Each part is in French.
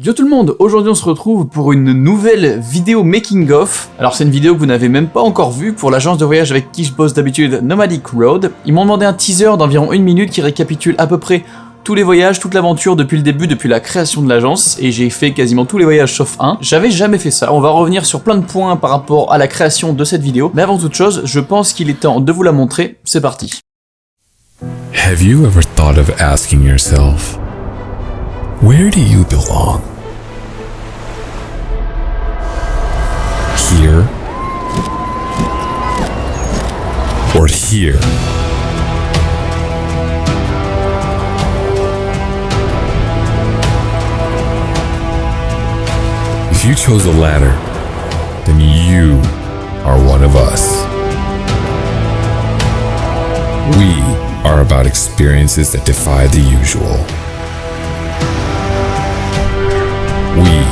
Yo tout le monde, aujourd'hui on se retrouve pour une nouvelle vidéo making of. Alors c'est une vidéo que vous n'avez même pas encore vue pour l'agence de voyage avec qui je bosse d'habitude, Nomadic Road. Ils m'ont demandé un teaser d'environ 1 minute qui récapitule à peu près tous les voyages, toute l'aventure depuis le début, depuis la création de l'agence, et j'ai fait quasiment tous les voyages sauf un. J'avais jamais fait ça. On va revenir sur plein de points par rapport à la création de cette vidéo, mais avant toute chose, je pense qu'il est temps de vous la montrer. C'est parti. Have you ever thought of asking yourself, where do you belong? Here or here? If you chose the latter, then you are one of us. We are about experiences that defy the usual. We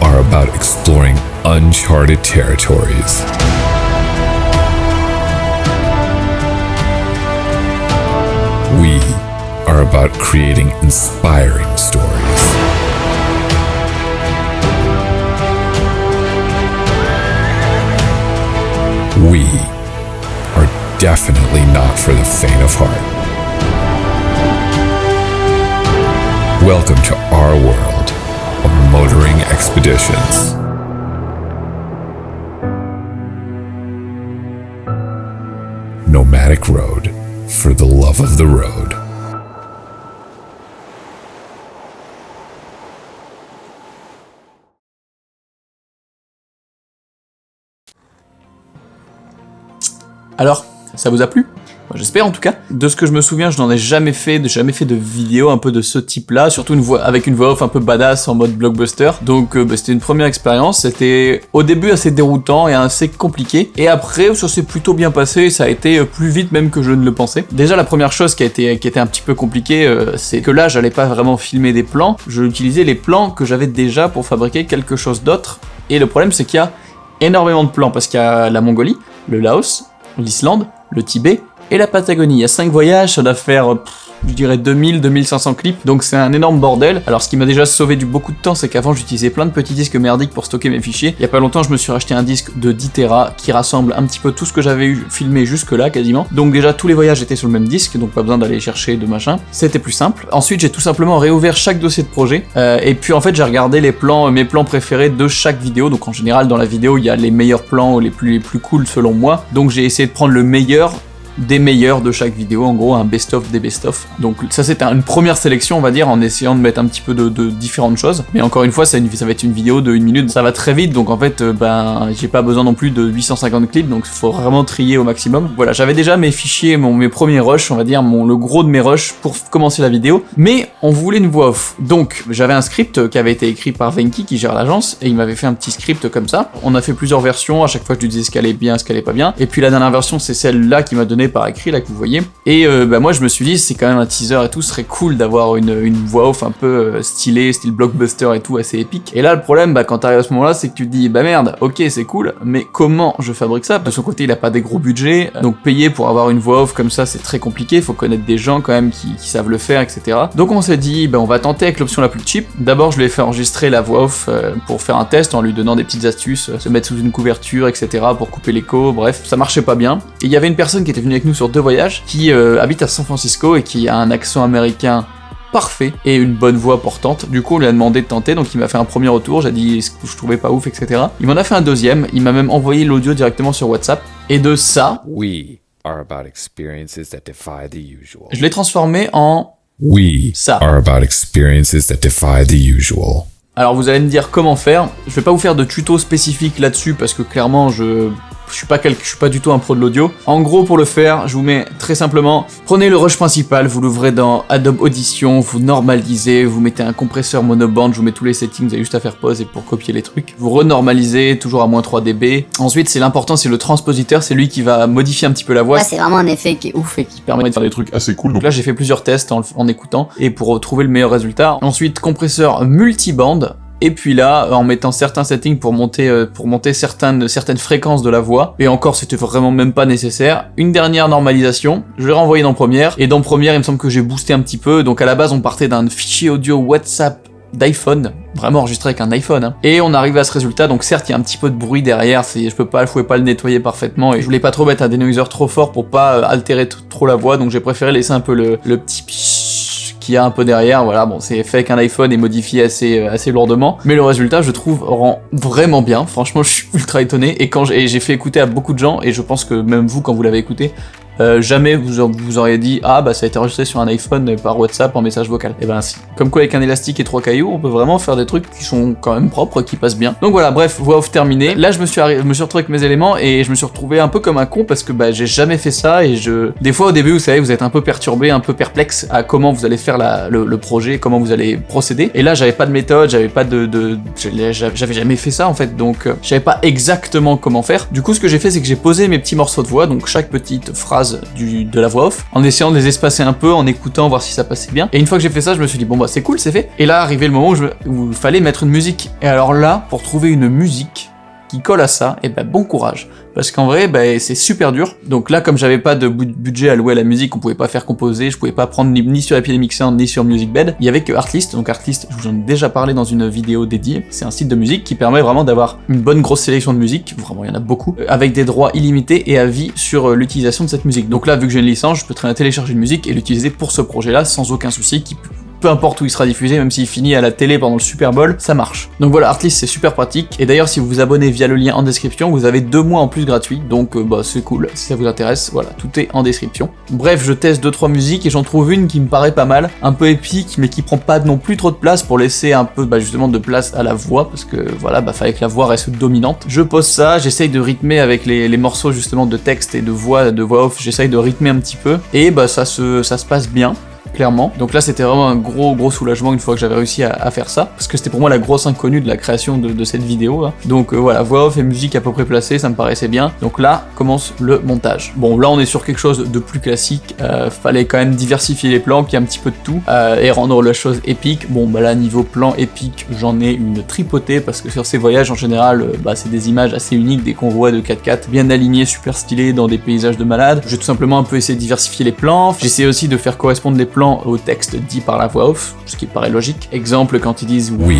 are about exploring uncharted territories. We are about creating inspiring stories. We are definitely not for the faint of heart. Welcome to our world of motoring expeditions. Nomadic Road, for the love of the road. Alors, ça vous a plu ? J'espère en tout cas. De ce que je me souviens, je n'en ai jamais fait de vidéo un peu de ce type-là, surtout avec une voix off un peu badass en mode blockbuster. Donc c'était une première expérience, c'était au début assez déroutant et assez compliqué. Et après, ça s'est plutôt bien passé, ça a été plus vite même que je ne le pensais. Déjà la première chose qui était un petit peu compliquée, c'est que là j'allais pas vraiment filmer des plans, je utilisais les plans que j'avais déjà pour fabriquer quelque chose d'autre. Et le problème c'est qu'il y a énormément de plans, parce qu'il y a la Mongolie, le Laos, l'Islande, le Tibet et la Patagonie. Il y a 5 voyages, ça doit faire, je dirais 2000-2500 clips, donc c'est un énorme bordel. Alors ce qui m'a déjà sauvé beaucoup de temps, c'est qu'avant j'utilisais plein de petits disques merdiques pour stocker mes fichiers. Il y a pas longtemps, je me suis racheté un disque de 10 Tera qui rassemble un petit peu tout ce que j'avais filmé jusque là quasiment. Donc déjà tous les voyages étaient sur le même disque, donc pas besoin d'aller chercher de machin. C'était plus simple. Ensuite j'ai tout simplement réouvert chaque dossier de projet, et puis en fait j'ai regardé mes plans préférés de chaque vidéo. Donc en général dans la vidéo il y a les meilleurs plans ou les plus cool selon moi. Donc j'ai essayé de prendre le meilleur des meilleurs de chaque vidéo, en gros un best-of des best-of. Donc ça c'était une première sélection on va dire, en essayant de mettre un petit peu de différentes choses. Mais encore une fois ça va être une vidéo de 1 minute, ça va très vite, donc en fait j'ai pas besoin non plus de 850 clips, donc il faut vraiment trier au maximum. Voilà, j'avais déjà mes fichiers, mes premiers rushs, on va dire, le gros de mes rushs pour commencer la vidéo, mais on voulait une voix off. Donc j'avais un script qui avait été écrit par Venki qui gère l'agence, et il m'avait fait un petit script comme ça. On a fait plusieurs versions, à chaque fois je lui disais ce qu'elle est bien, ce qu'elle est pas bien, et puis la dernière version c'est celle-là qui m'a donné par écrit, là que vous voyez. Et moi je me suis dit c'est quand même un teaser et tout, ce serait cool d'avoir une voix off un peu stylée, style blockbuster et tout, assez épique. Et là le problème quand t'arrives à ce moment là, c'est que tu te dis merde, ok c'est cool, mais comment je fabrique ça? De son côté il a pas des gros budgets, donc payer pour avoir une voix off comme ça c'est très compliqué, faut connaître des gens quand même qui savent le faire, etc. Donc on s'est dit on va tenter avec l'option la plus cheap. D'abord je lui ai fait enregistrer la voix off pour faire un test en lui donnant des petites astuces, se mettre sous une couverture, etc. pour couper l'écho, bref, ça marchait pas bien. Et il y avait une personne qui était venue avec nous sur 2 voyages, qui habite à San Francisco et qui a un accent américain parfait et une bonne voix portante. Du coup on lui a demandé de tenter, donc il m'a fait un premier retour, j'ai dit ce que je trouvais pas ouf, etc. Il m'en a fait un deuxième, il m'a même envoyé l'audio directement sur WhatsApp, et de ça, We are about experiences that defy the usual. je l'ai transformé en We ça. are about experiences that defy the usual. Alors vous allez me dire comment faire, je vais pas vous faire de tuto spécifique là-dessus parce que clairement je suis pas du tout un pro de l'audio. En gros pour le faire, je vous mets très simplement, prenez le rush principal, vous l'ouvrez dans Adobe Audition, vous normalisez, vous mettez un compresseur monoband, je vous mets tous les settings, vous avez juste à faire pause et pour copier les trucs. Vous renormalisez, toujours à moins 3 dB. Ensuite c'est l'important, c'est le transpositeur, c'est lui qui va modifier un petit peu la voix. Ouais, c'est vraiment un effet qui est ouf et qui Permet de faire des trucs assez cool. Donc là j'ai fait plusieurs tests en écoutant et pour trouver le meilleur résultat. Ensuite compresseur multiband. Et puis là, en mettant certains settings pour monter certaines fréquences de la voix, et encore c'était vraiment même pas nécessaire. Une dernière normalisation, je l'ai renvoyé dans Premiere, et dans Premiere il me semble que j'ai boosté un petit peu, donc à la base on partait d'un fichier audio WhatsApp d'iPhone, vraiment enregistré avec un iPhone, hein. Et on arrive à ce résultat, donc certes il y a un petit peu de bruit derrière, je pouvais pas le nettoyer parfaitement, et je voulais pas trop mettre un dénoiseur trop fort pour pas altérer trop la voix, donc j'ai préféré laisser un peu le petit qu'il y a un peu derrière, voilà, bon c'est fait avec un iPhone et modifié assez lourdement, mais le résultat je trouve rend vraiment bien, franchement je suis ultra étonné, et j'ai fait écouter à beaucoup de gens, et je pense que même vous quand vous l'avez écouté, jamais vous auriez dit ah bah ça a été enregistré sur un iPhone par WhatsApp en message vocal. Et ben si. Comme quoi avec un élastique et 3 cailloux, on peut vraiment faire des trucs qui sont quand même propres, qui passent bien. Donc voilà, bref, voix off terminée. Là je me suis retrouvé avec mes éléments et je me suis retrouvé un peu comme un con parce que bah j'ai jamais fait ça et des fois au début vous savez vous êtes un peu perturbé, un peu perplexe à comment vous allez faire le projet, comment vous allez procéder. Et là j'avais pas de méthode, j'avais pas j'avais jamais fait ça en fait, donc je savais pas exactement comment faire. Du coup ce que j'ai fait c'est que j'ai posé mes petits morceaux de voix, donc chaque petite phrase de la voix off, en essayant de les espacer un peu, en écoutant, voir si ça passait bien. Et une fois que j'ai fait ça, je me suis dit bon bah c'est cool, c'est fait. Et là arrivé le moment où il fallait mettre une musique. Et alors là, pour trouver une musique qui colle à ça, et ben bon courage. Parce qu'en vrai, bah, c'est super dur. Donc là, comme j'avais pas de budget alloué à la musique, on pouvait pas faire composer, je pouvais pas prendre ni sur Happy Mixer ni sur Musicbed. Il y avait que Artlist. Donc Artlist, je vous en ai déjà parlé dans une vidéo dédiée. C'est un site de musique qui permet vraiment d'avoir une bonne grosse sélection de musique. Vraiment, il y en a beaucoup. Avec des droits illimités et à vie sur l'utilisation de cette musique. Donc là, vu que j'ai une licence, je peux très bien télécharger une musique et l'utiliser pour ce projet-là sans aucun souci. Peu importe où il sera diffusé, même s'il finit à la télé pendant le Super Bowl, ça marche. Donc voilà, Artlist c'est super pratique, et d'ailleurs si vous vous abonnez via le lien en description, vous avez 2 mois en plus gratuits, donc bah c'est cool, si ça vous intéresse, voilà, tout est en description. Bref, je teste 2-3 musiques et j'en trouve une qui me paraît pas mal, un peu épique, mais qui prend pas non plus trop de place pour laisser un peu bah, justement de place à la voix, parce que voilà, bah fallait que la voix reste dominante. Je pose ça, j'essaye de rythmer avec les morceaux justement de texte et de voix off, j'essaye de rythmer un petit peu, et bah ça se passe bien. Clairement. Donc là c'était vraiment un gros soulagement une fois que j'avais réussi à faire ça, parce que c'était pour moi la grosse inconnue de la création de cette vidéo là. Donc voilà, voix off et musique à peu près placée, ça me paraissait bien. Donc là commence le montage. Bon là on est sur quelque chose de plus classique, fallait quand même diversifier les plans, qu'il y ait un petit peu de tout, et rendre la chose épique. Bon bah là niveau plan épique j'en ai une tripotée, parce que sur ces voyages en général bah c'est des images assez uniques, des convois de 4x4 bien alignés, super stylés dans des paysages de malades. J'ai tout simplement un peu essayé de diversifier les plans, j'essaie aussi de faire correspondre les plans au texte dit par la voix off, ce qui paraît logique. Exemple quand ils disent We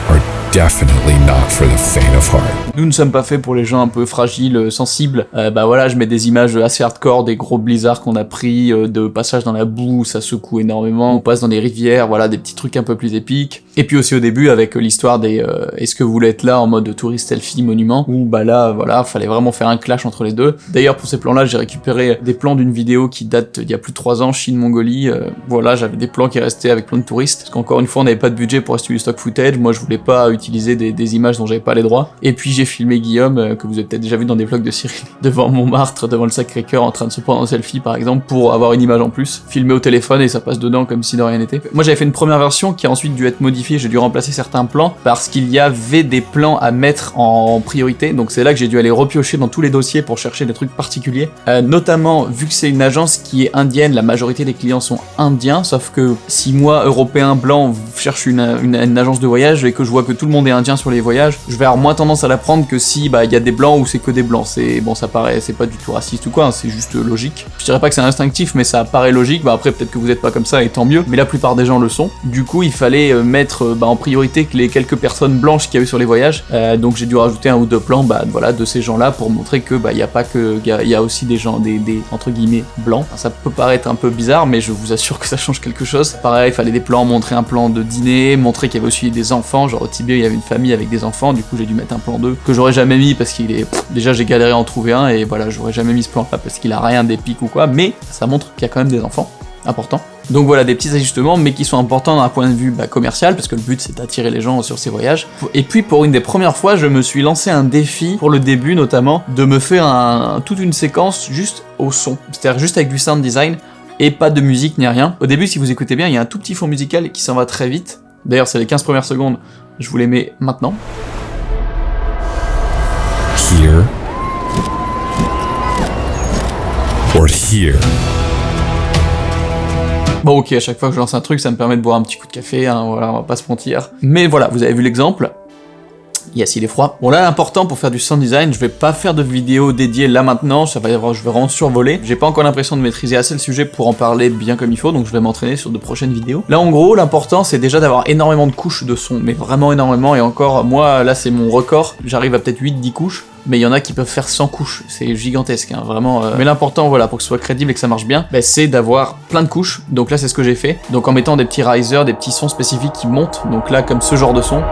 are definitely not for the faint of heart. Nous ne sommes pas faits pour les gens un peu fragiles, sensibles. Bah voilà, je mets des images assez hardcore, des gros blizzards qu'on a pris, de passages dans la boue, ça secoue énormément, on passe dans des rivières, voilà, des petits trucs un peu plus épiques. Et puis aussi au début avec l'histoire des est-ce que vous voulez être là en mode touriste selfie monument, où bah là, voilà, fallait vraiment faire un clash entre les deux. D'ailleurs pour ces plans-là, j'ai récupéré des plans d'une vidéo qui date d'il y a plus de 3 ans, Chine-Mongolie. Voilà, j'avais des plans qui restaient avec plein de touristes, parce qu'encore une fois, on n'avait pas de budget pour acheter du stock footage, moi je voulais pas utiliser des images dont j'avais pas les droits. Et puis j'ai filmé Guillaume, que vous avez peut-être déjà vu dans des vlogs de Cyril, devant Montmartre, devant le Sacré-Cœur, en train de se prendre en selfie par exemple, pour avoir une image en plus, filmé au téléphone et ça passe dedans comme si de rien n'était. Moi j'avais fait une première version qui a ensuite dû être modifiée, j'ai dû remplacer certains plans, parce qu'il y avait des plans à mettre en priorité, donc c'est là que j'ai dû aller repiocher dans tous les dossiers pour chercher des trucs particuliers, notamment vu que c'est une agence qui est indienne, la majorité des clients sont indiens, sauf que si moi, européen, blanc, cherche une agence de voyage et que je vois que tout le monde est indien sur les voyages, je vais avoir moins tendance à la prendre que si bah il y a des blancs ou c'est que des blancs. C'est bon, ça paraît, c'est pas du tout raciste ou quoi, hein, c'est juste logique. Je dirais pas que c'est instinctif, mais ça paraît logique. Bah après peut-être que vous êtes pas comme ça et tant mieux, mais la plupart des gens le sont. Du coup il fallait mettre en priorité que les quelques personnes blanches qu'il y a eu sur les voyages. Donc j'ai dû rajouter 1 ou 2 plans voilà de ces gens-là pour montrer que il y a pas que il y a aussi des gens des entre guillemets blancs. Enfin, ça peut paraître un peu bizarre, mais je vous assure que ça change quelque chose. Pareil, il fallait des plans, montrer un plan de dîner, montrer qu'il y avait aussi des enfants, genre au Tibet il y avait une famille avec des enfants, du coup j'ai dû mettre un plan 2 que j'aurais jamais mis parce qu'il est déjà j'ai galéré à en trouver un et voilà, j'aurais jamais mis ce plan là parce qu'il a rien d'épique ou quoi, mais ça montre qu'il y a quand même des enfants, important. Donc voilà, des petits ajustements, mais qui sont importants d'un point de vue commercial, parce que le but c'est d'attirer les gens sur ces voyages. Et puis pour une des premières fois, je me suis lancé un défi, pour le début notamment, de me faire toute une séquence juste au son, c'est-à-dire juste avec du sound design, et pas de musique ni rien. Au début, si vous écoutez bien, il y a un tout petit fond musical qui s'en va très vite. D'ailleurs, c'est les 15 premières secondes, je vous les mets maintenant. Here or here. Bon ok, à chaque fois que je lance un truc, ça me permet de boire un petit coup de café, hein, voilà, on va pas se mentir. Mais voilà, vous avez vu l'exemple. Yes, il est froid. Bon là, l'important pour faire du sound design, je vais pas faire de vidéo dédiée là maintenant, je vais vraiment survoler. J'ai pas encore l'impression de maîtriser assez le sujet pour en parler bien comme il faut, donc je vais m'entraîner sur de prochaines vidéos. Là en gros, l'important c'est déjà d'avoir énormément de couches de son, mais vraiment énormément, et encore, moi là c'est mon record, j'arrive à peut-être 8-10 couches. Mais il y en a qui peuvent faire 100 couches, c'est gigantesque, hein, vraiment. Mais l'important, voilà, pour que ce soit crédible et que ça marche bien, bah, c'est d'avoir plein de couches. Donc là, c'est ce que j'ai fait. Donc en mettant des petits risers, des petits sons spécifiques qui montent. Donc là, comme ce genre de son.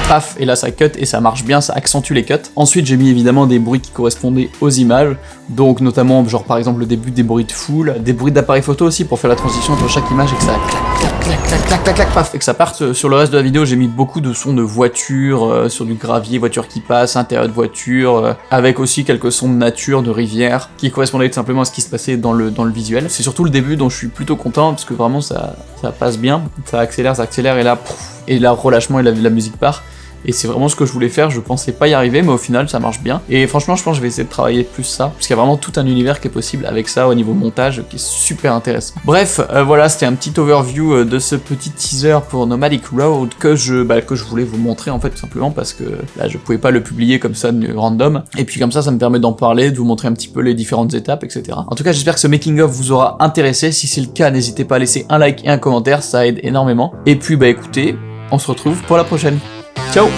Paf, et là ça cut et ça marche bien, ça accentue les cuts. Ensuite j'ai mis évidemment des bruits qui correspondaient aux images, donc notamment genre par exemple le début des bruits de foule, des bruits d'appareil photo aussi pour faire la transition entre chaque image et que ça clac, paf, et que ça parte. Sur le reste de la vidéo j'ai mis beaucoup de sons de voitures, sur du gravier, voiture qui passe, intérieur de voiture, avec aussi quelques sons de nature, de rivière, qui correspondaient tout simplement à ce qui se passait dans le visuel. C'est surtout le début dont je suis plutôt content, parce que vraiment ça passe bien, ça accélère et là, et là relâchement et la musique part. Et c'est vraiment ce que je voulais faire, je pensais pas y arriver, mais au final ça marche bien. Et franchement je pense que je vais essayer de travailler plus ça, parce qu'il y a vraiment tout un univers qui est possible avec ça au niveau montage, qui est super intéressant. Bref, voilà, c'était un petit overview de ce petit teaser pour Nomadic Road que je voulais vous montrer en fait, tout simplement parce que là je pouvais pas le publier comme ça de random. Et puis comme ça me permet d'en parler, de vous montrer un petit peu les différentes étapes, etc. En tout cas j'espère que ce making of vous aura intéressé, si c'est le cas n'hésitez pas à laisser un like et un commentaire, ça aide énormément. Et puis bah écoutez, on se retrouve pour la prochaine. Ciao!